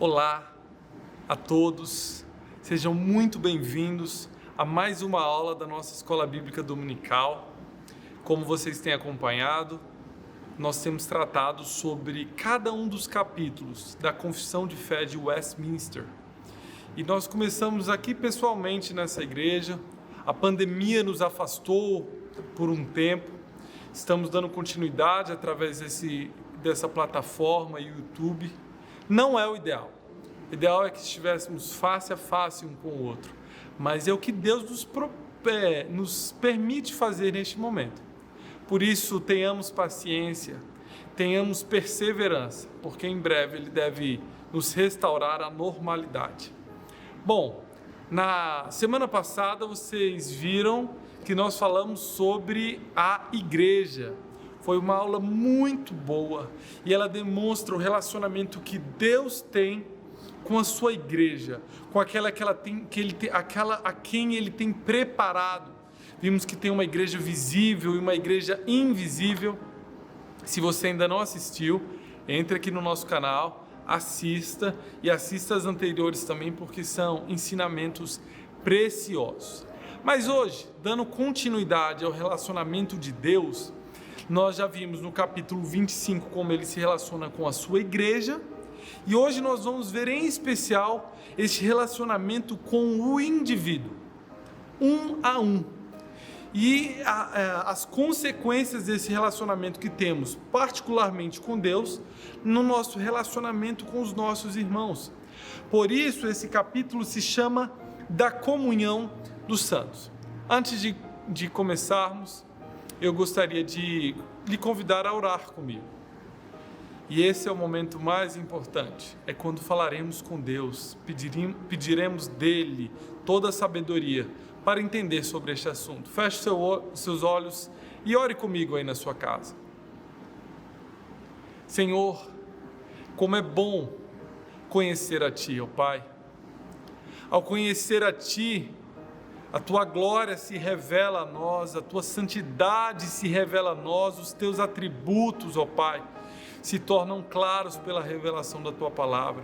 Olá a todos, sejam muito bem-vindos a mais uma aula da nossa Escola Bíblica Dominical. Como vocês têm acompanhado, nós temos tratado sobre cada um dos capítulos da Confissão de Fé de Westminster. E nós começamos aqui pessoalmente nessa igreja, a pandemia nos afastou por um tempo, estamos dando continuidade através dessa plataforma YouTube. Não é o ideal. O ideal é que estivéssemos face a face um com o outro. Mas é o que Deus nos permite fazer neste momento. Por isso, tenhamos paciência, tenhamos perseverança, porque em breve Ele deve nos restaurar à normalidade. Bom, na semana passada vocês viram que nós falamos sobre a igreja. Foi uma aula muito boa e ela demonstra o relacionamento que Deus tem com a sua igreja, com aquela a quem Ele tem preparado. Vimos que tem uma igreja visível e uma igreja invisível. Se você ainda não assistiu, entre aqui no nosso canal, assista e assista as anteriores também, porque são ensinamentos preciosos. Mas hoje, dando continuidade ao relacionamento de Deus, nós já vimos no capítulo 25 como ele se relaciona com a sua igreja, e hoje nós vamos ver em especial este relacionamento com o indivíduo, um a um, e as consequências desse relacionamento que temos, particularmente com Deus, no nosso relacionamento com os nossos irmãos. Por isso esse capítulo se chama da comunhão dos santos. Antes de começarmos, eu gostaria de lhe convidar a orar comigo. E esse é o momento mais importante, é quando falaremos com Deus, pediremos dele toda a sabedoria para entender sobre este assunto. Feche seus olhos e ore comigo aí na sua casa. Senhor, como é bom conhecer a Ti, ó Pai. Ao conhecer a Ti, a Tua glória se revela a nós, a Tua santidade se revela a nós, os Teus atributos, ó Pai, se tornam claros pela revelação da Tua palavra.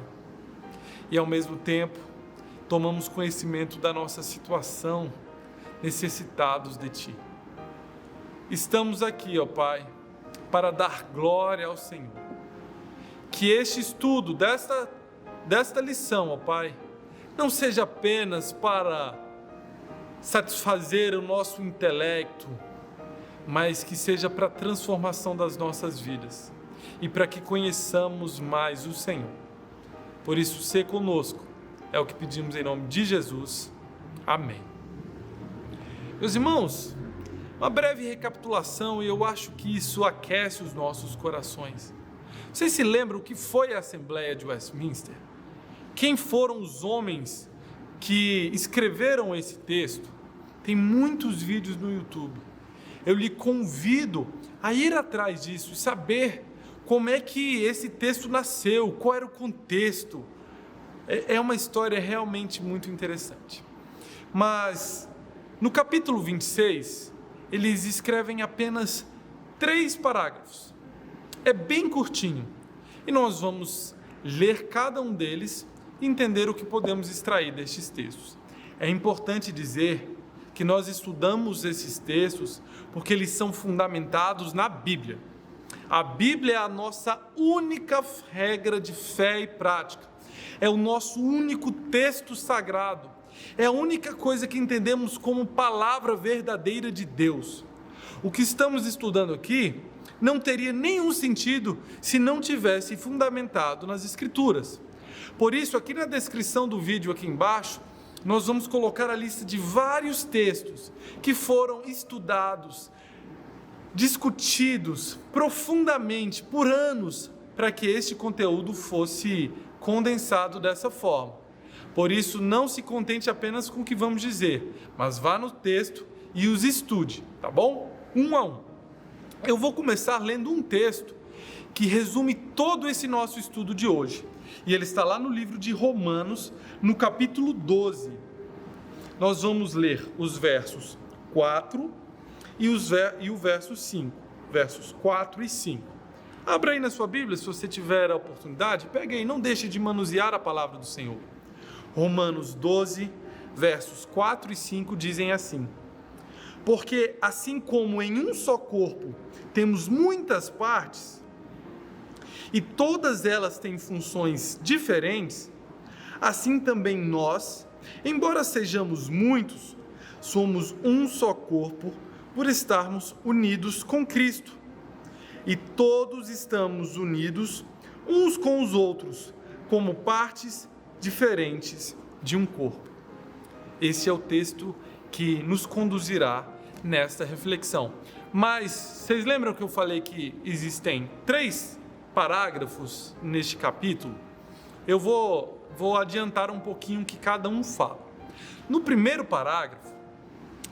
E ao mesmo tempo, tomamos conhecimento da nossa situação, necessitados de Ti. Estamos aqui, ó Pai, para dar glória ao Senhor. Que este estudo desta lição, ó Pai, não seja apenas para satisfazer o nosso intelecto, mas que seja para a transformação das nossas vidas e para que conheçamos mais o Senhor. Por isso, sê conosco, é o que pedimos em nome de Jesus. Amém. Meus irmãos, uma breve recapitulação, e eu acho que isso aquece os nossos corações. Vocês se lembram o que foi a Assembleia de Westminster? Quem foram os homens que escreveram esse texto? Tem muitos vídeos no YouTube. Eu lhe convido a ir atrás disso e saber como é que esse texto nasceu, qual era o contexto. É uma história realmente muito interessante. Mas no capítulo 26, eles escrevem apenas 3 parágrafos. É bem curtinho. E nós vamos ler cada um deles e entender o que podemos extrair destes textos. É importante dizer que nós estudamos esses textos porque eles são fundamentados na Bíblia. A Bíblia é a nossa única regra de fé e prática. É o nosso único texto sagrado. É a única coisa que entendemos como palavra verdadeira de Deus. O que estamos estudando aqui não teria nenhum sentido se não tivesse fundamentado nas Escrituras. Por isso, aqui na descrição do vídeo aqui embaixo, nós vamos colocar a lista de vários textos que foram estudados, discutidos profundamente por anos para que este conteúdo fosse condensado dessa forma. Por isso, não se contente apenas com o que vamos dizer, mas vá no texto e os estude, tá bom? Um a um. Eu vou começar lendo um texto que resume todo esse nosso estudo de hoje. E ele está lá no livro de Romanos, no capítulo 12. Nós vamos ler os versos 4 e o verso 5. Versos 4 e 5. Abra aí na sua Bíblia, se você tiver a oportunidade, pegue aí, não deixe de manusear a palavra do Senhor. Romanos 12, versos 4 e 5 dizem assim: porque assim como em um só corpo temos muitas partes, e todas elas têm funções diferentes, assim também nós, embora sejamos muitos, somos um só corpo por estarmos unidos com Cristo. E todos estamos unidos uns com os outros, como partes diferentes de um corpo. Esse é o texto que nos conduzirá nesta reflexão. Mas vocês lembram que eu falei que existem 3 parágrafos neste capítulo? Eu vou adiantar um pouquinho o que cada um fala. No primeiro parágrafo,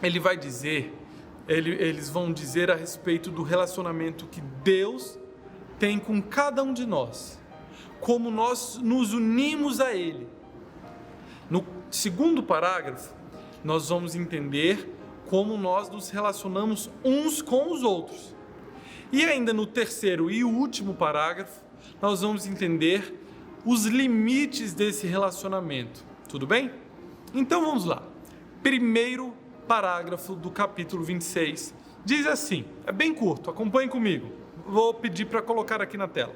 eles vão dizer a respeito do relacionamento que Deus tem com cada um de nós, como nós nos unimos a Ele. No segundo parágrafo, nós vamos entender como nós nos relacionamos uns com os outros. E ainda no terceiro e último parágrafo, nós vamos entender os limites desse relacionamento. Tudo bem? Então vamos lá. Primeiro parágrafo do capítulo 26 diz assim, é bem curto, acompanhe comigo. Vou pedir para colocar aqui na tela.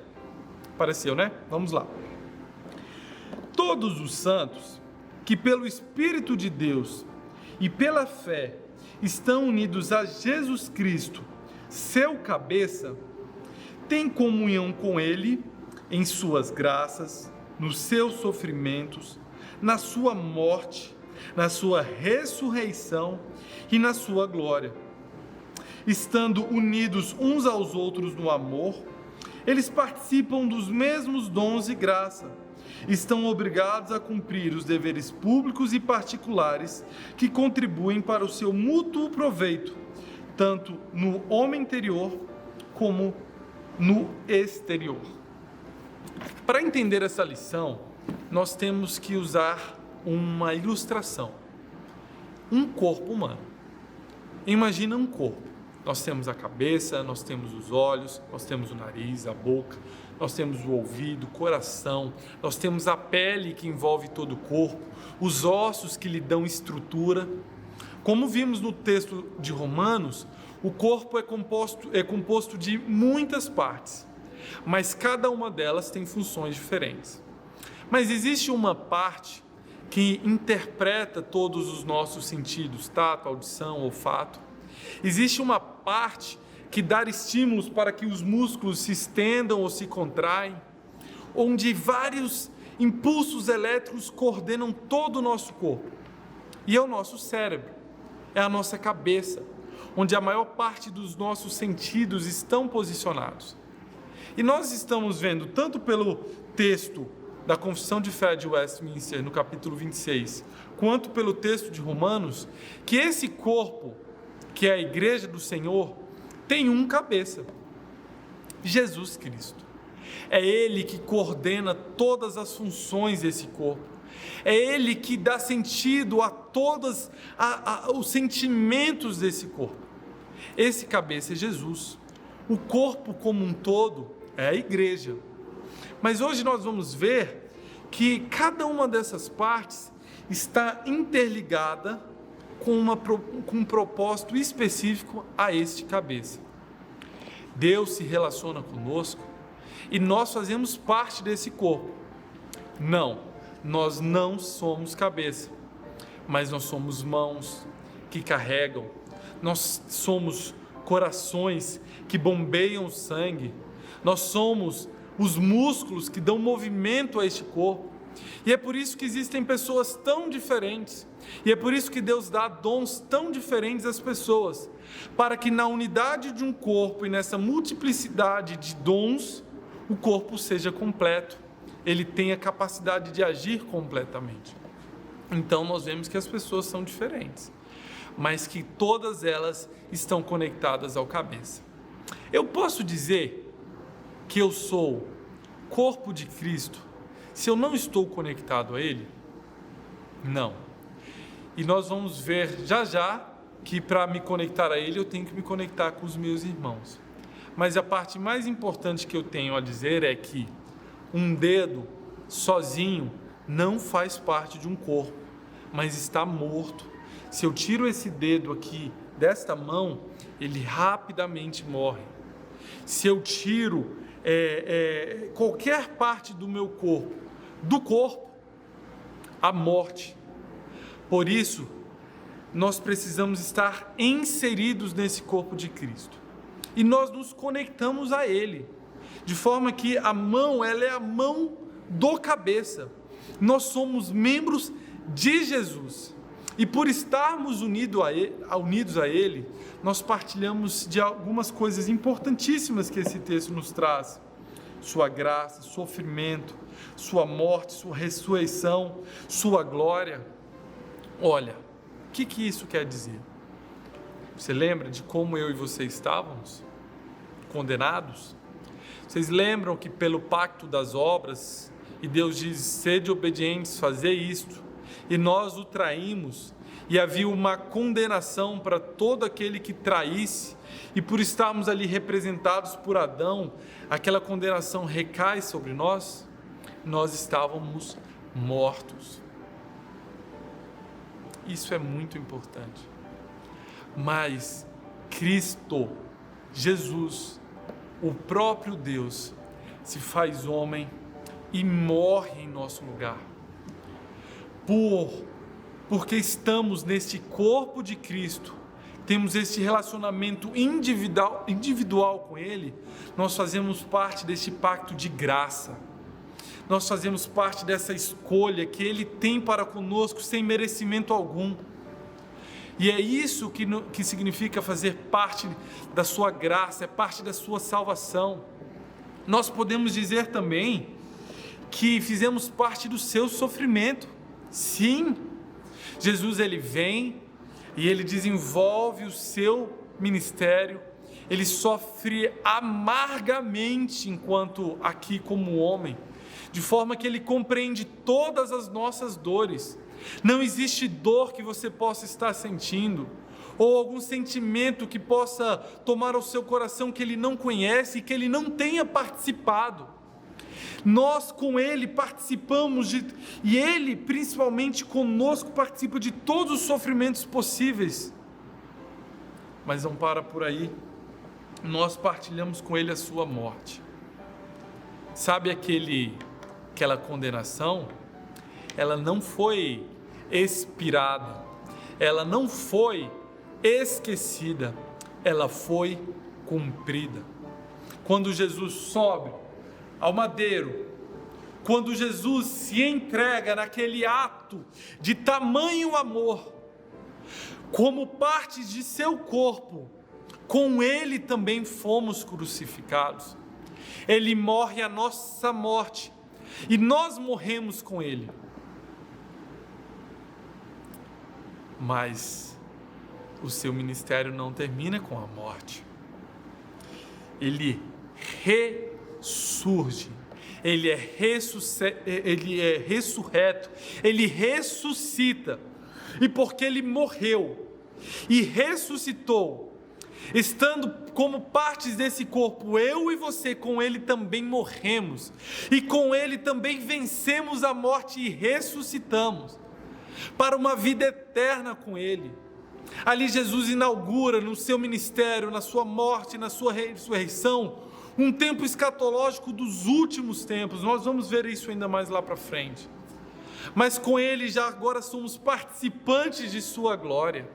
Apareceu, né? Vamos lá. Todos os santos que pelo Espírito de Deus e pela fé estão unidos a Jesus Cristo, seu cabeça, têm comunhão com Ele em suas graças, nos seus sofrimentos, na sua morte, na sua ressurreição e na sua glória. Estando unidos uns aos outros no amor, eles participam dos mesmos dons e graça. Estão obrigados a cumprir os deveres públicos e particulares que contribuem para o seu mútuo proveito, tanto no homem interior como no exterior. Para entender essa lição, nós temos que usar uma ilustração. Um corpo humano. Imagina um corpo. Nós temos a cabeça, nós temos os olhos, nós temos o nariz, a boca, nós temos o ouvido, o coração, nós temos a pele que envolve todo o corpo, os ossos que lhe dão estrutura. Como vimos no texto de Romanos, o corpo é composto de muitas partes, mas cada uma delas tem funções diferentes. Mas existe uma parte que interpreta todos os nossos sentidos, tato, audição, olfato. Existe uma parte que dá estímulos para que os músculos se estendam ou se contraem, onde vários impulsos elétricos coordenam todo o nosso corpo. E é o nosso cérebro, é a nossa cabeça, onde a maior parte dos nossos sentidos estão posicionados. E nós estamos vendo, tanto pelo texto da Confissão de Fé de Westminster, no capítulo 26, quanto pelo texto de Romanos, que esse corpo, que é a igreja do Senhor, tem um cabeça, Jesus Cristo. É Ele que coordena todas as funções desse corpo. É Ele que dá sentido a todos os sentimentos desse corpo. Esse cabeça é Jesus. O corpo como um todo é a igreja. Mas hoje nós vamos ver que cada uma dessas partes está interligada com um propósito específico a este cabeça. Deus se relaciona conosco e nós fazemos parte desse corpo. Não, nós não somos cabeça, mas nós somos mãos que carregam, nós somos corações que bombeiam o sangue, nós somos os músculos que dão movimento a este corpo. E é por isso que existem pessoas tão diferentes, e é por isso que Deus dá dons tão diferentes às pessoas, para que na unidade de um corpo e nessa multiplicidade de dons, o corpo seja completo, ele tenha capacidade de agir completamente. Então nós vemos que as pessoas são diferentes, mas que todas elas estão conectadas ao cabeça. Eu posso dizer que eu sou corpo de Cristo se eu não estou conectado a Ele? Não. E nós vamos ver já já que para me conectar a Ele eu tenho que me conectar com os meus irmãos. Mas a parte mais importante que eu tenho a dizer é que um dedo sozinho não faz parte de um corpo, mas está morto. Se eu tiro esse dedo aqui desta mão, ele rapidamente morre. Se eu tiro qualquer parte do meu corpo, a morte. Por isso, nós precisamos estar inseridos nesse corpo de Cristo. E nós nos conectamos a Ele, de forma que a mão, ela é a mão do cabeça. Nós somos membros de Jesus. E por estarmos unidos a Ele, nós partilhamos de algumas coisas importantíssimas que esse texto nos traz. Sua graça, sofrimento, sua morte, sua ressurreição, sua glória. Olha, o que isso quer dizer? Você lembra de como eu e você estávamos? Condenados? Vocês lembram que pelo pacto das obras, e Deus diz, sede obedientes, fazer isto, e nós o traímos, e havia uma condenação para todo aquele que traísse, e por estarmos ali representados por Adão, aquela condenação recai sobre nós? Nós estávamos mortos. Isso é muito importante. Mas Cristo, Jesus, o próprio Deus, se faz homem e morre em nosso lugar. Porque estamos neste corpo de Cristo, temos este relacionamento individual com Ele, nós fazemos parte deste pacto de graça. Nós fazemos parte dessa escolha que Ele tem para conosco sem merecimento algum. E é isso que significa fazer parte da sua graça, é parte da sua salvação. Nós podemos dizer também que fizemos parte do seu sofrimento. Sim, Jesus, Ele vem e Ele desenvolve o seu ministério. Ele sofre amargamente enquanto aqui como homem, de forma que Ele compreende todas as nossas dores. Não existe dor que você possa estar sentindo, ou algum sentimento que possa tomar ao seu coração que Ele não conhece e que Ele não tenha participado. Nós com Ele participamos e Ele principalmente conosco participa de todos os sofrimentos possíveis. Mas não para por aí, nós partilhamos com Ele a sua morte. Sabe aquela condenação? Ela não foi expirada, ela não foi esquecida, ela foi cumprida. Quando Jesus sobe ao madeiro, quando Jesus se entrega naquele ato de tamanho amor, como partes de seu corpo, com Ele também fomos crucificados. Ele morre a nossa morte e nós morremos com Ele. Mas o seu ministério não termina com a morte. Ele ressurge, Ele é ressurreto, Ele ressuscita. E porque Ele morreu e ressuscitou, estando como partes desse corpo, eu e você com Ele também morremos, e com Ele também vencemos a morte e ressuscitamos, para uma vida eterna com Ele. Ali Jesus inaugura no seu ministério, na sua morte, na sua ressurreição, um tempo escatológico dos últimos tempos. Nós vamos ver isso ainda mais lá para frente. Mas com Ele já agora somos participantes de sua glória.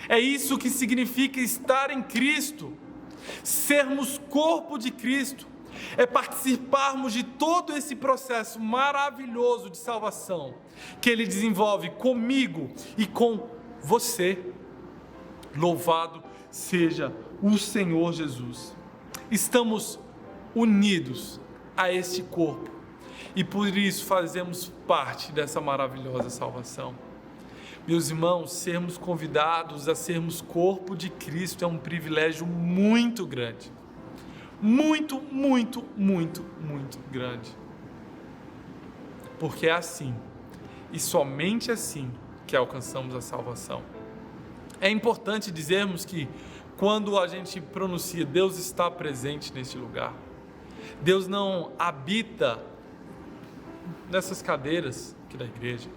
É isso que significa estar em Cristo, sermos corpo de Cristo, é participarmos de todo esse processo maravilhoso de salvação que Ele desenvolve comigo e com você. Louvado seja o Senhor Jesus. Estamos unidos a este corpo e por isso fazemos parte dessa maravilhosa salvação. Meus irmãos, sermos convidados a sermos corpo de Cristo é um privilégio muito grande. Muito, muito, muito, muito grande. Porque é assim, e somente assim, que alcançamos a salvação. É importante dizermos que quando a gente pronuncia Deus está presente neste lugar. Deus não habita nessas cadeiras aqui da igreja,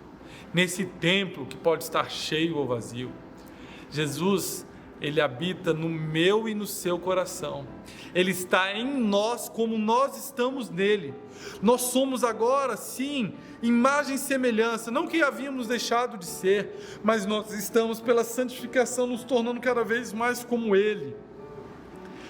nesse templo que pode estar cheio ou vazio. Jesus, Ele habita no meu e no seu coração. Ele está em nós como nós estamos nele. Nós somos agora, sim, imagem e semelhança, não que havíamos deixado de ser, mas nós estamos pela santificação nos tornando cada vez mais como Ele.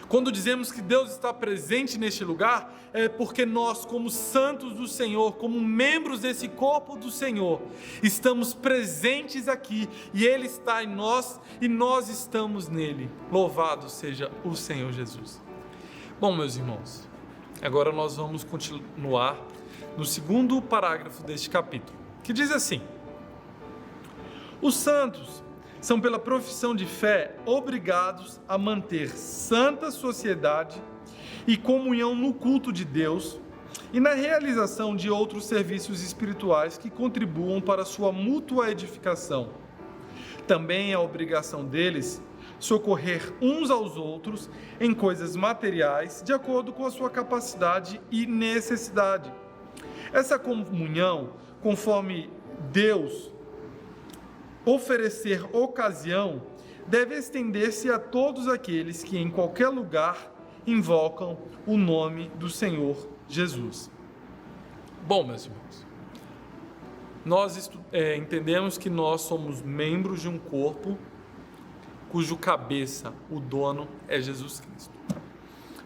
Quando dizemos que Deus está presente neste lugar, é porque nós, como santos do Senhor, como membros desse corpo do Senhor, estamos presentes aqui e Ele está em nós e nós estamos nele. Louvado seja o Senhor Jesus. Bom, meus irmãos, agora nós vamos continuar no segundo parágrafo deste capítulo, que diz assim: os santos são, pela profissão de fé, obrigados a manter santa sociedade e comunhão no culto de Deus e na realização de outros serviços espirituais que contribuam para a sua mútua edificação. Também é a obrigação deles socorrer uns aos outros em coisas materiais, de acordo com a sua capacidade e necessidade. Essa comunhão, conforme Deus oferecer ocasião, deve estender-se a todos aqueles que em qualquer lugar invocam o nome do Senhor Jesus. Bom, meus irmãos, nós entendemos que nós somos membros de um corpo cujo cabeça, o dono, é Jesus Cristo.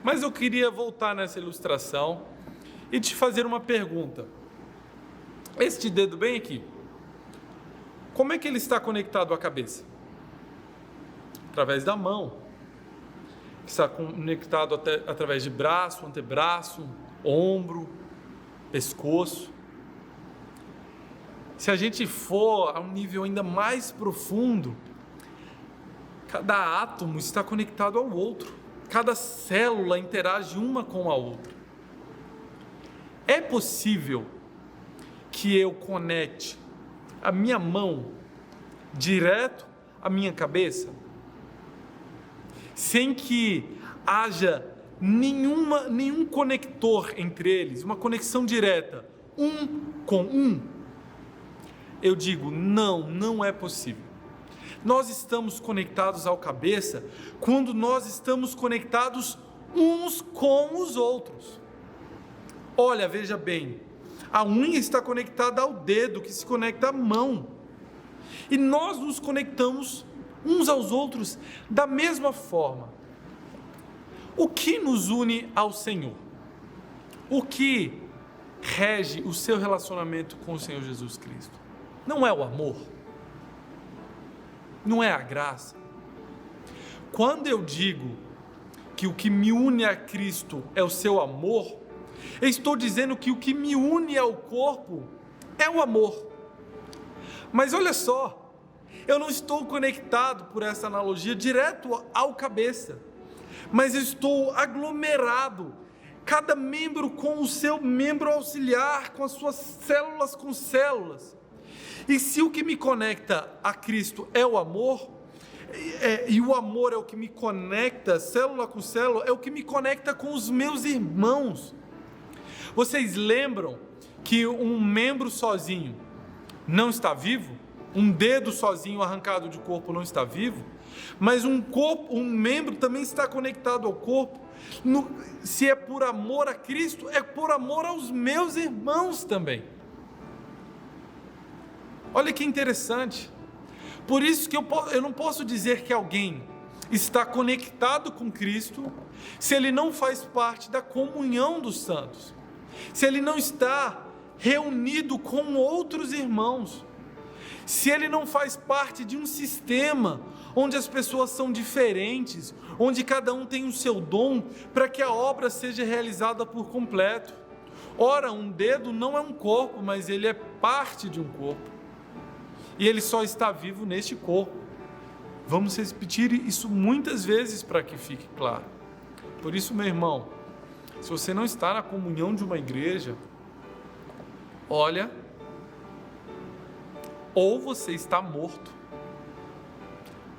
Mas eu queria voltar nessa ilustração e te fazer uma pergunta. Este dedo bem aqui, como é que ele está conectado à cabeça? Através da mão. Está conectado através de braço, antebraço, ombro, pescoço. Se a gente for a um nível ainda mais profundo, cada átomo está conectado ao outro. Cada célula interage uma com a outra. É possível que eu conecte a minha mão direto à minha cabeça, sem que haja nenhum conector entre eles, uma conexão direta, um com um? Eu digo, não é possível. Nós estamos conectados ao cabeça quando nós estamos conectados uns com os outros. Olha, veja bem, a unha está conectada ao dedo, que se conecta à mão. E nós nos conectamos uns aos outros da mesma forma. O que nos une ao Senhor? O que rege o seu relacionamento com o Senhor Jesus Cristo? Não é o amor? Não é a graça? Quando eu digo que o que me une a Cristo é o seu amor, eu estou dizendo que o que me une ao corpo é o amor. Mas olha só, eu não estou conectado, por essa analogia, direto ao cabeça, mas eu estou aglomerado, cada membro com o seu membro auxiliar, com as suas células com células. E se o que me conecta a Cristo é o amor, e o amor é o que me conecta, célula com célula, é o que me conecta com os meus irmãos. Vocês lembram que um membro sozinho não está vivo? Um dedo sozinho arrancado de corpo não está vivo? Mas um membro também está conectado ao corpo. Se é por amor a Cristo, é por amor aos meus irmãos também. Olha que interessante. Por isso que eu não posso dizer que alguém está conectado com Cristo se ele não faz parte da comunhão dos santos, se ele não está reunido com outros irmãos, se ele não faz parte de um sistema onde as pessoas são diferentes, onde cada um tem o seu dom para que a obra seja realizada por completo. Ora, um dedo não é um corpo, mas ele é parte de um corpo. E ele só está vivo neste corpo. Vamos repetir isso muitas vezes para que fique claro. Por isso, meu irmão, se você não está na comunhão de uma igreja, olha, ou você está morto,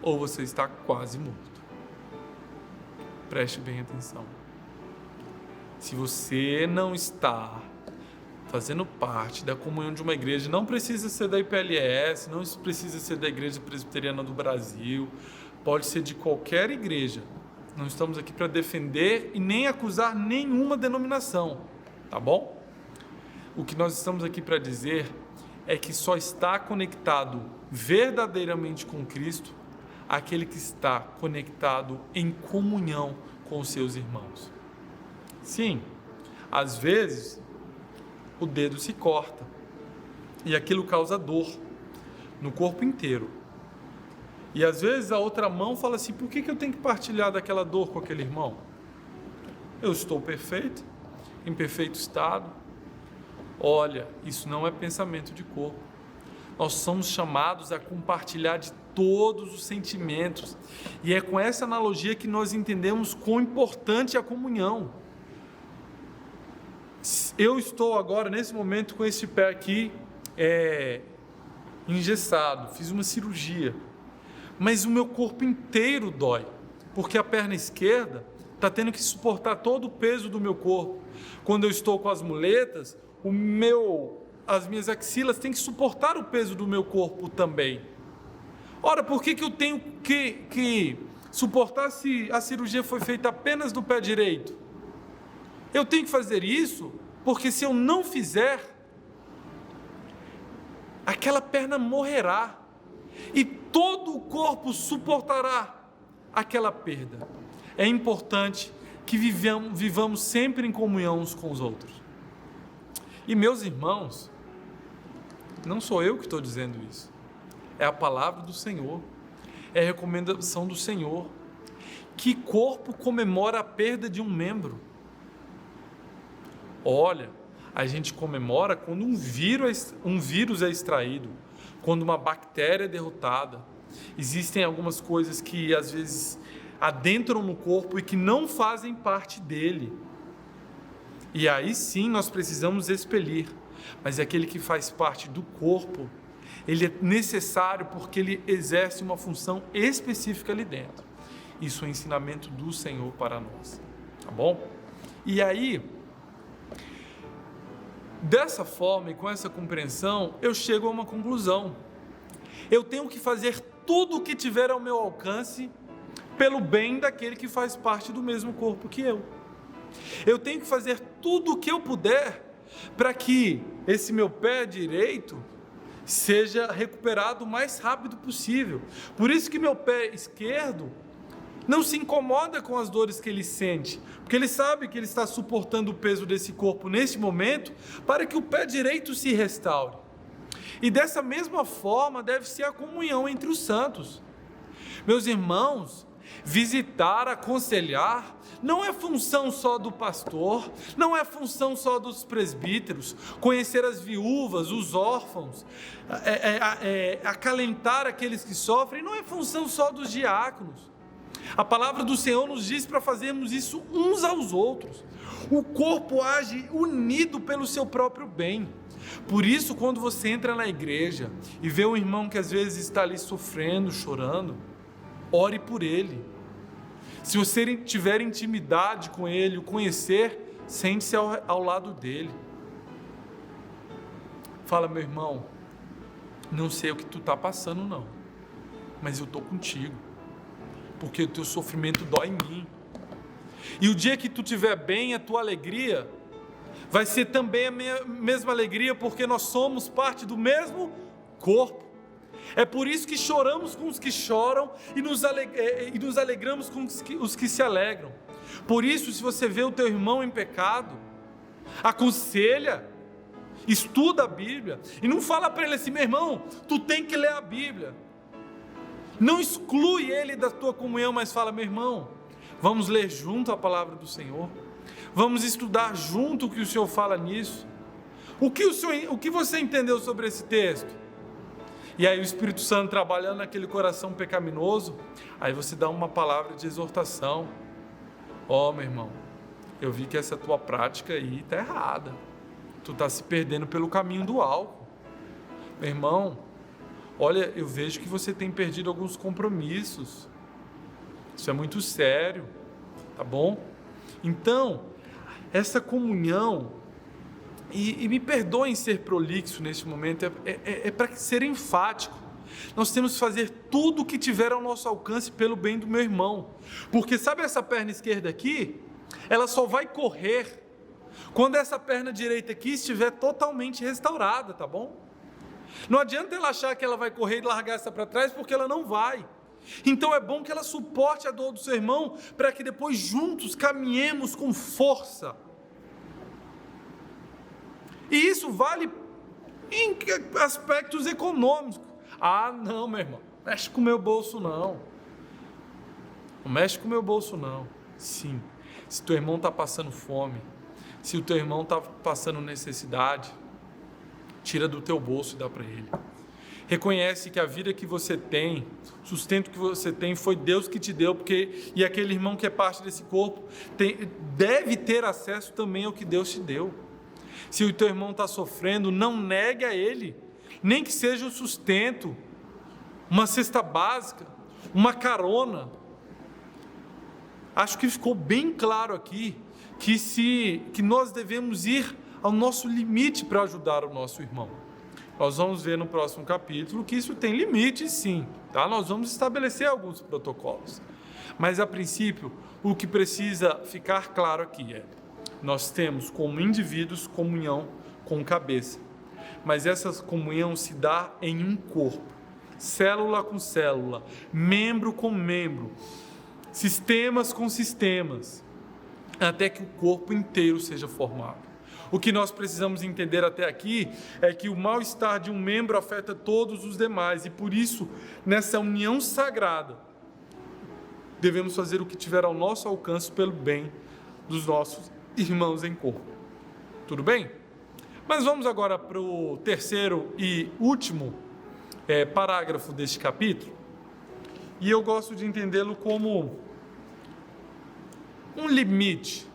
ou você está quase morto. Preste bem atenção. Se você não está fazendo parte da comunhão de uma igreja, não precisa ser da IPLS, não precisa ser da Igreja Presbiteriana do Brasil, pode ser de qualquer igreja. Não estamos aqui para defender e nem acusar nenhuma denominação, tá bom? O que nós estamos aqui para dizer é que só está conectado verdadeiramente com Cristo aquele que está conectado em comunhão com os seus irmãos. Sim, às vezes o dedo se corta e aquilo causa dor no corpo inteiro. E às vezes a outra mão fala assim: por que eu tenho que partilhar daquela dor com aquele irmão? Eu estou perfeito, em perfeito estado. Olha, isso não é pensamento de corpo. Nós somos chamados a compartilhar de todos os sentimentos. E é com essa analogia que nós entendemos quão importante é a comunhão. Eu estou agora, nesse momento, com esse pé aqui engessado, fiz uma cirurgia. Mas o meu corpo inteiro dói, porque a perna esquerda está tendo que suportar todo o peso do meu corpo. Quando eu estou com as muletas, as minhas axilas têm que suportar o peso do meu corpo também. Ora, por que eu tenho que suportar se a cirurgia foi feita apenas no pé direito? Eu tenho que fazer isso porque se eu não fizer, aquela perna morrerá e todo o corpo suportará aquela perda. É importante que vivamos sempre em comunhão uns com os outros. E meus irmãos, não sou eu que estou dizendo isso, é a palavra do Senhor, é a recomendação do Senhor. Que corpo comemora a perda de um membro? Olha, a gente comemora quando um vírus é extraído, quando uma bactéria é derrotada. Existem algumas coisas que às vezes adentram no corpo e que não fazem parte dele. E aí sim nós precisamos expelir. Mas aquele que faz parte do corpo, ele é necessário porque ele exerce uma função específica ali dentro. Isso é o ensinamento do Senhor para nós, tá bom? E aí, dessa forma e com essa compreensão, eu chego a uma conclusão. Eu tenho que fazer tudo o que tiver ao meu alcance pelo bem daquele que faz parte do mesmo corpo que eu. Eu tenho que fazer tudo o que eu puder para que esse meu pé direito seja recuperado o mais rápido possível. Por isso que meu pé esquerdo não se incomoda com as dores que ele sente, porque ele sabe que ele está suportando o peso desse corpo nesse momento para que o pé direito se restaure. E dessa mesma forma deve ser a comunhão entre os santos. Meus irmãos, visitar, aconselhar, não é função só do pastor, não é função só dos presbíteros. Conhecer as viúvas, os órfãos, acalentar aqueles que sofrem, não é função só dos diáconos. A palavra do Senhor nos diz para fazermos isso uns aos outros. O corpo age unido pelo seu próprio bem. Por isso, quando você entra na igreja e vê um irmão que às vezes está ali sofrendo, chorando, ore por ele. Se você tiver intimidade com ele, o conhecer, sente-se ao lado dele. Fala: meu irmão, não sei o que tu está passando não, mas eu estou contigo, porque o teu sofrimento dói em mim. E o dia que tu estiver bem, a tua alegria vai ser também a mesma alegria, porque nós somos parte do mesmo corpo. É por isso que choramos com os que choram e nos alegramos com os que se alegram. Por isso, se você vê o teu irmão em pecado, aconselha, estuda a Bíblia, e não fala para ele assim: meu irmão, tu tem que ler a Bíblia. Não exclui ele da tua comunhão, mas fala: meu irmão, vamos ler junto a palavra do Senhor, vamos estudar junto o que o Senhor fala nisso. O que você entendeu sobre esse texto? E aí o Espírito Santo trabalhando naquele coração pecaminoso, aí você dá uma palavra de exortação. Meu irmão, eu vi que essa tua prática aí está errada. Tu está se perdendo pelo caminho do álcool. Meu irmão, olha, eu vejo que você tem perdido alguns compromissos. Isso é muito sério. tá bom? Então, essa comunhão, e me perdoem ser prolixo neste momento, é para ser enfático. Nós temos que fazer tudo o que tiver ao nosso alcance pelo bem do meu irmão, porque sabe essa perna esquerda aqui? Ela só vai correr quando essa perna direita aqui estiver totalmente restaurada, tá bom? Não adianta ela achar que ela vai correr e largar essa para trás, porque ela não vai. Então é bom que ela suporte a dor do seu irmão, para que depois juntos caminhemos com força. E isso vale em aspectos econômicos. Ah, não, meu irmão, mexe com o meu bolso não. Não mexe com o meu bolso não. Sim, se teu irmão está passando fome, se o teu irmão está passando necessidade, tira do teu bolso e dá para ele. Reconhece que a vida que você tem, o sustento que você tem, foi Deus que te deu, e aquele irmão que é parte desse corpo deve ter acesso também ao que Deus te deu. Se o teu irmão está sofrendo, não negue a ele, nem que seja o sustento, uma cesta básica, uma carona. Acho que ficou bem claro aqui que nós devemos ir ao nosso limite para ajudar o nosso irmão. Nós vamos ver no próximo capítulo que isso tem limite, sim, tá? Nós vamos estabelecer alguns protocolos. Mas, a princípio, o que precisa ficar claro aqui é: nós temos, como indivíduos, comunhão com cabeça. Mas essa comunhão se dá em um corpo, célula com célula, membro com membro, sistemas com sistemas, até que o corpo inteiro seja formado. O que nós precisamos entender até aqui é que o mal-estar de um membro afeta todos os demais, e por isso, nessa união sagrada, devemos fazer o que tiver ao nosso alcance pelo bem dos nossos irmãos em corpo. Tudo bem? Mas vamos agora para o terceiro e último parágrafo deste capítulo, e eu gosto de entendê-lo como um limite.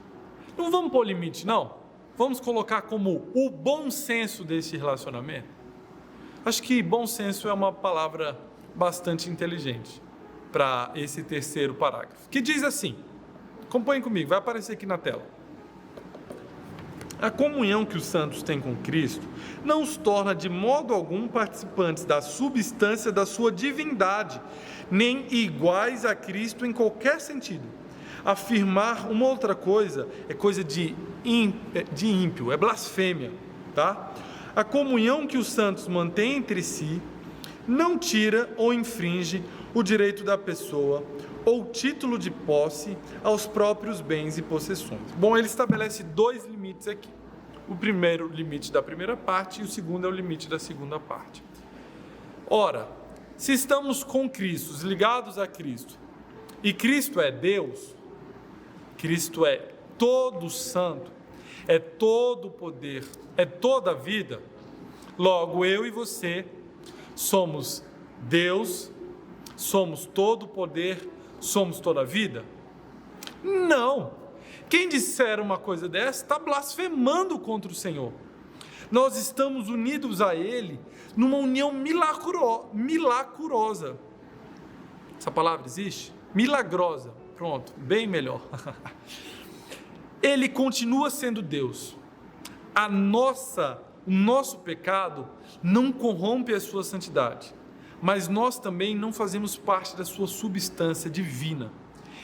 Não vamos pôr limite, não. Vamos colocar como o bom senso desse relacionamento. Acho que bom senso é uma palavra bastante inteligente para esse terceiro parágrafo, que diz assim, acompanhem comigo, vai aparecer aqui na tela. A comunhão que os santos têm com Cristo não os torna de modo algum participantes da substância da sua divindade, nem iguais a Cristo em qualquer sentido. Afirmar uma outra coisa é coisa de ímpio, é blasfêmia, tá? A comunhão que os santos mantêm entre si não tira ou infringe o direito da pessoa ou título de posse aos próprios bens e possessões. Bom, ele estabelece dois limites aqui. O primeiro limite da primeira parte e o segundo é o limite da segunda parte. Ora, se estamos com Cristo, ligados a Cristo, e Cristo é Deus, Cristo é todo santo, é todo poder, é toda a vida, logo eu e você somos Deus, somos todo poder, somos toda a vida? Não! Quem disser uma coisa dessa está blasfemando contra o Senhor. Nós estamos unidos a Ele numa união milagrosa. Essa palavra existe? Milagrosa. Pronto, bem melhor. Ele continua sendo Deus. O nosso pecado não corrompe a sua santidade, mas nós também não fazemos parte da sua substância divina.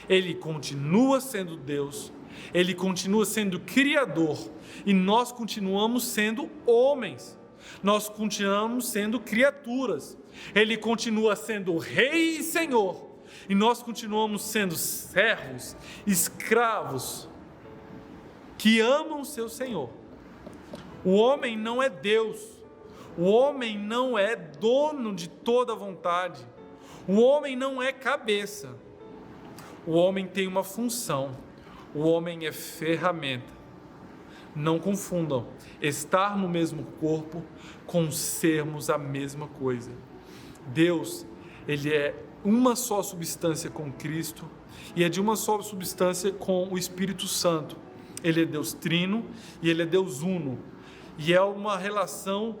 Ele continua sendo Deus, ele continua sendo Criador, e nós continuamos sendo homens, nós continuamos sendo criaturas. Ele continua sendo Rei e Senhor, e nós continuamos sendo servos, escravos, que amam seu Senhor. O homem não é Deus, o homem não é dono de toda a vontade, o homem não é cabeça, o homem tem uma função, o homem é ferramenta. Não confundam estar no mesmo corpo com sermos a mesma coisa. Deus, ele é uma só substância com Cristo e é de uma só substância com o Espírito Santo. Ele é Deus trino e ele é Deus uno. E é uma relação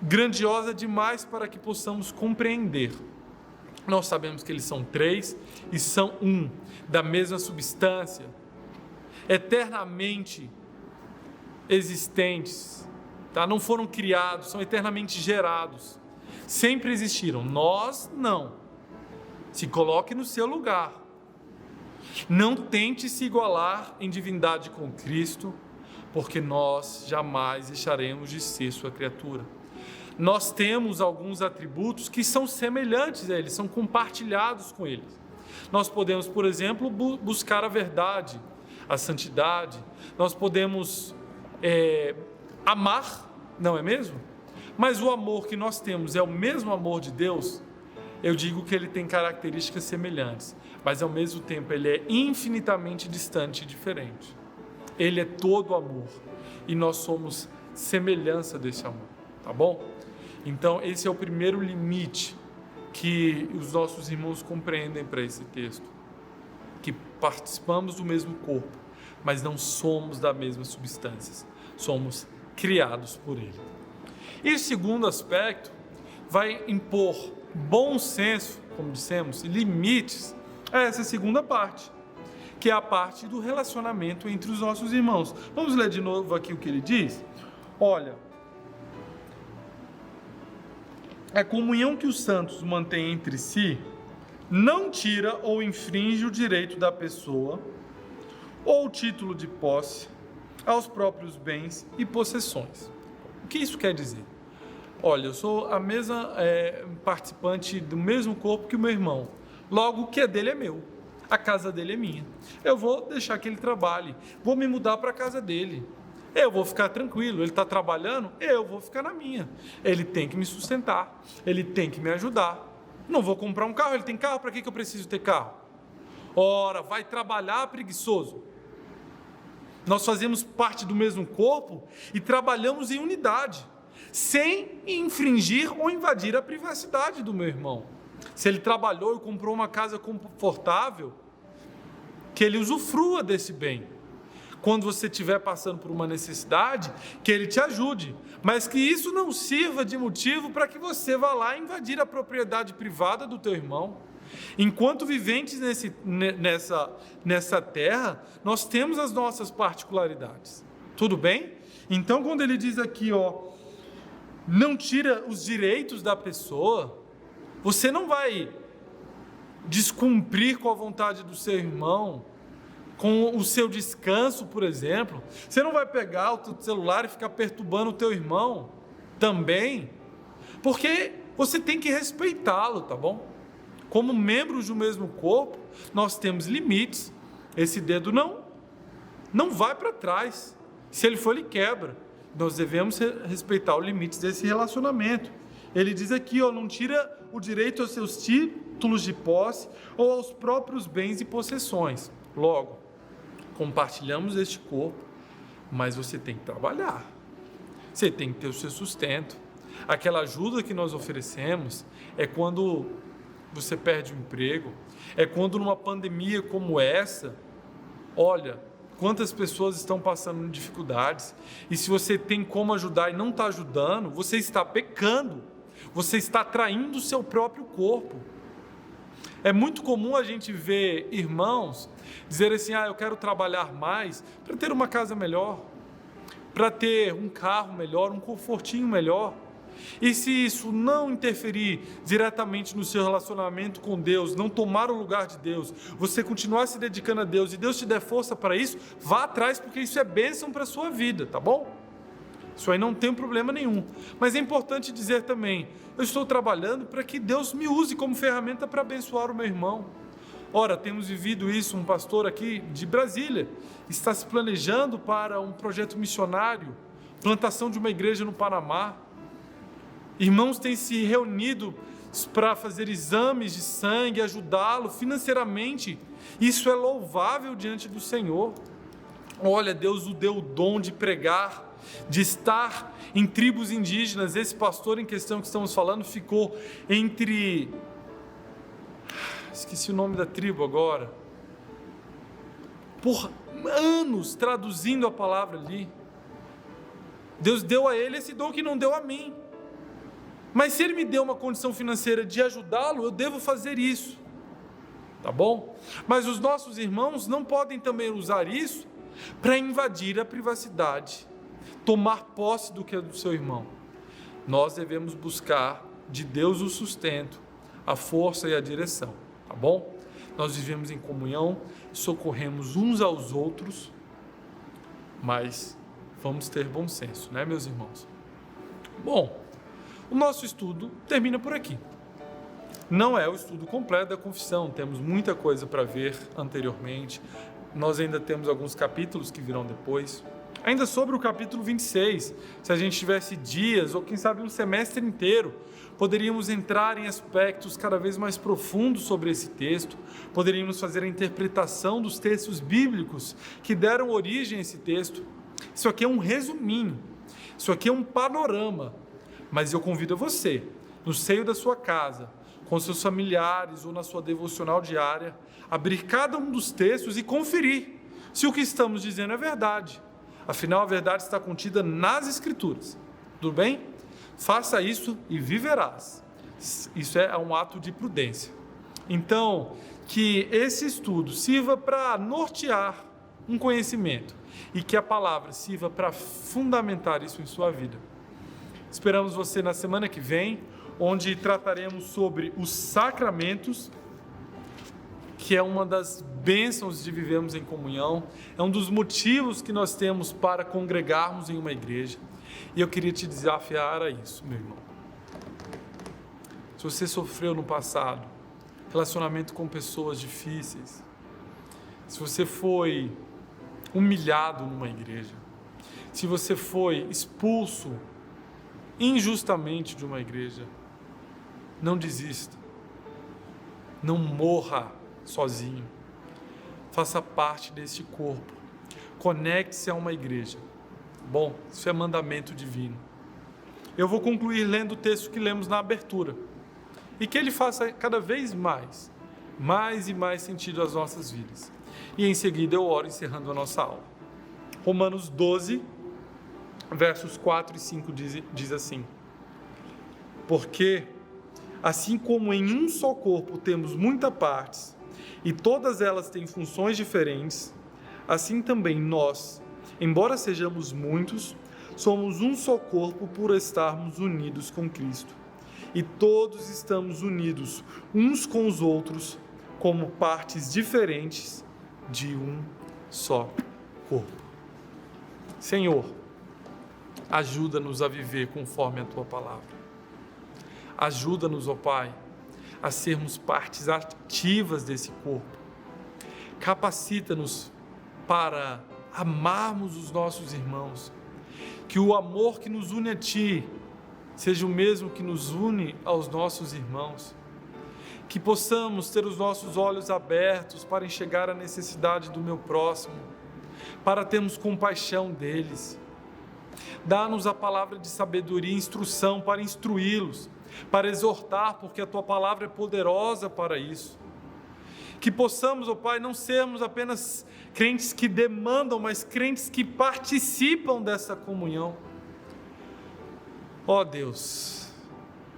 grandiosa demais para que possamos compreender. Nós sabemos que eles são 3 e são um, da mesma substância, eternamente existentes, tá? Não foram criados, são eternamente gerados, sempre existiram. Nós não. Se coloque no seu lugar. Não tente se igualar em divindade com Cristo, porque nós jamais deixaremos de ser sua criatura. Nós temos alguns atributos que são semelhantes a eles, são compartilhados com eles. Nós podemos, por exemplo, buscar a verdade, a santidade. Nós podemos amar, não é mesmo? Mas o amor que nós temos é o mesmo amor de Deus. Eu digo que ele tem características semelhantes, mas ao mesmo tempo ele é infinitamente distante e diferente. Ele é todo amor e nós somos semelhança desse amor, tá bom? Então esse é o primeiro limite que os nossos irmãos compreendem para esse texto, que participamos do mesmo corpo, mas não somos da mesma substância, somos criados por ele. E o segundo aspecto vai impor bom senso, como dissemos, e limites a essa segunda parte, que é a parte do relacionamento entre os nossos irmãos. Vamos ler de novo aqui o que ele diz? Olha, a comunhão que os santos mantêm entre si não tira ou infringe o direito da pessoa ou o título de posse aos próprios bens e possessões. O que isso quer dizer? Olha, eu sou a mesma participante do mesmo corpo que o meu irmão. Logo, o que é dele é meu. A casa dele é minha. Eu vou deixar que ele trabalhe. Vou me mudar para a casa dele. Eu vou ficar tranquilo. Ele está trabalhando, eu vou ficar na minha. Ele tem que me sustentar. Ele tem que me ajudar. Não vou comprar um carro. Ele tem carro, para que eu preciso ter carro? Ora, vai trabalhar preguiçoso. Nós fazemos parte do mesmo corpo e trabalhamos em unidade, sem infringir ou invadir a privacidade do meu irmão. Se ele trabalhou e comprou uma casa confortável, que ele usufrua desse bem. Quando você estiver passando por uma necessidade, que ele te ajude, mas que isso não sirva de motivo para que você vá lá invadir a propriedade privada do teu irmão. Enquanto viventes nessa terra, nós temos as nossas particularidades. Tudo bem? Então, quando ele diz aqui, não tira os direitos da pessoa, você não vai descumprir com a vontade do seu irmão, com o seu descanso, por exemplo. Você não vai pegar o teu celular e ficar perturbando o teu irmão também, porque você tem que respeitá-lo, tá bom? Como membros do mesmo corpo, nós temos limites. Esse dedo não vai para trás. Se ele for, ele quebra. Nós devemos respeitar os limites desse relacionamento. Ele diz aqui, não tira o direito aos seus títulos de posse ou aos próprios bens e possessões. Logo, compartilhamos este corpo, mas você tem que trabalhar. Você tem que ter o seu sustento. Aquela ajuda que nós oferecemos é quando você perde o emprego, é quando numa pandemia como essa, olha, quantas pessoas estão passando dificuldades, e se você tem como ajudar e não está ajudando, você está pecando, você está traindo o seu próprio corpo. É muito comum a gente ver irmãos dizer assim, eu quero trabalhar mais para ter uma casa melhor, para ter um carro melhor, um confortinho melhor. E se isso não interferir diretamente no seu relacionamento com Deus, não tomar o lugar de Deus, você continuar se dedicando a Deus e Deus te der força para isso, vá atrás, porque isso é bênção para a sua vida, tá bom? Isso aí não tem problema nenhum. Mas é importante dizer também, eu estou trabalhando para que Deus me use como ferramenta para abençoar o meu irmão. Ora, temos vivido isso, um pastor aqui de Brasília está se planejando para um projeto missionário, plantação de uma igreja no Panamá. Irmãos têm se reunido para fazer exames de sangue, ajudá-lo financeiramente. Isso é louvável diante do Senhor. Olha, Deus o deu o dom de pregar, de estar em tribos indígenas. Esse pastor em questão que estamos falando ficou entre... esqueci o nome da tribo agora. Por anos traduzindo a palavra ali. Deus deu a ele esse dom que não deu a mim. Mas se Ele me deu uma condição financeira de ajudá-lo, eu devo fazer isso. Tá bom? Mas os nossos irmãos não podem também usar isso para invadir a privacidade, tomar posse do que é do seu irmão. Nós devemos buscar de Deus o sustento, a força e a direção. Tá bom? Nós vivemos em comunhão, socorremos uns aos outros, mas vamos ter bom senso, né, meus irmãos? Bom, o nosso estudo termina por aqui. Não é o estudo completo da confissão, temos muita coisa para ver anteriormente, nós ainda temos alguns capítulos que virão depois. Ainda sobre o capítulo 26, se a gente tivesse dias, ou quem sabe um semestre inteiro, poderíamos entrar em aspectos cada vez mais profundos sobre esse texto, poderíamos fazer a interpretação dos textos bíblicos que deram origem a esse texto. Isso aqui é um resuminho, isso aqui é um panorama, mas eu convido você, no seio da sua casa, com seus familiares ou na sua devocional diária, abrir cada um dos textos e conferir se o que estamos dizendo é verdade. Afinal, a verdade está contida nas Escrituras. Tudo bem? Faça isso e viverás. Isso é um ato de prudência. Então, que esse estudo sirva para nortear um conhecimento e que a palavra sirva para fundamentar isso em sua vida. Esperamos você na semana que vem, onde trataremos sobre os sacramentos, que é uma das bênçãos de vivermos em comunhão, é um dos motivos que nós temos para congregarmos em uma igreja. E eu queria te desafiar a isso, meu irmão. Se você sofreu no passado, relacionamento com pessoas difíceis, se você foi humilhado numa igreja, se você foi expulso injustamente de uma igreja, não desista, não morra sozinho, faça parte deste corpo, conecte-se a uma igreja. Bom, isso é mandamento divino. Eu vou concluir lendo o texto que lemos na abertura, e que ele faça cada vez mais e mais sentido às nossas vidas. E em seguida eu oro encerrando a nossa aula. Romanos 12, versos 4 e 5 diz assim: porque assim como em um só corpo temos muitas partes, e todas elas têm funções diferentes, assim também nós, embora sejamos muitos, somos um só corpo por estarmos unidos com Cristo. E todos estamos unidos uns com os outros, como partes diferentes de um só corpo. Senhor, ajuda-nos a viver conforme a Tua palavra. Ajuda-nos, ó Pai, a sermos partes ativas desse corpo. Capacita-nos para amarmos os nossos irmãos. Que o amor que nos une a Ti seja o mesmo que nos une aos nossos irmãos. Que possamos ter os nossos olhos abertos para enxergar a necessidade do meu próximo, para termos compaixão deles. Dá-nos a palavra de sabedoria e instrução para instruí-los, para exortar, porque a Tua palavra é poderosa para isso. Que possamos, ó Pai, não sermos apenas crentes que demandam, mas crentes que participam dessa comunhão. Ó Deus,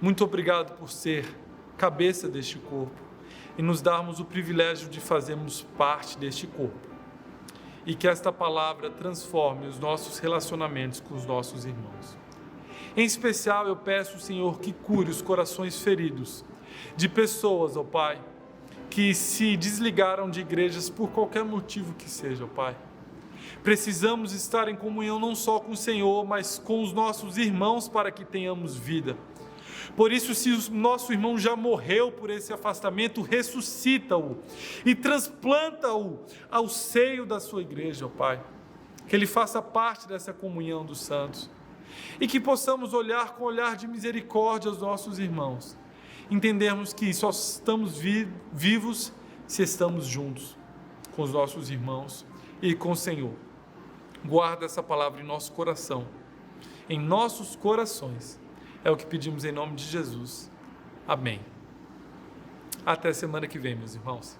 muito obrigado por ser cabeça deste corpo e nos darmos o privilégio de fazermos parte deste corpo. E que esta palavra transforme os nossos relacionamentos com os nossos irmãos. Em especial, eu peço, Senhor, que cure os corações feridos de pessoas, ó Pai, que se desligaram de igrejas por qualquer motivo que seja, ó Pai. Precisamos estar em comunhão não só com o Senhor, mas com os nossos irmãos para que tenhamos vida. Por isso, se o nosso irmão já morreu por esse afastamento, ressuscita-o e transplanta-o ao seio da sua igreja, ó Pai. Que ele faça parte dessa comunhão dos santos. E que possamos olhar com olhar de misericórdia aos nossos irmãos. Entendermos que só estamos vivos se estamos juntos com os nossos irmãos e com o Senhor. Guarda essa palavra em nosso coração, em nossos corações. É o que pedimos em nome de Jesus. Amém. Até semana que vem, meus irmãos.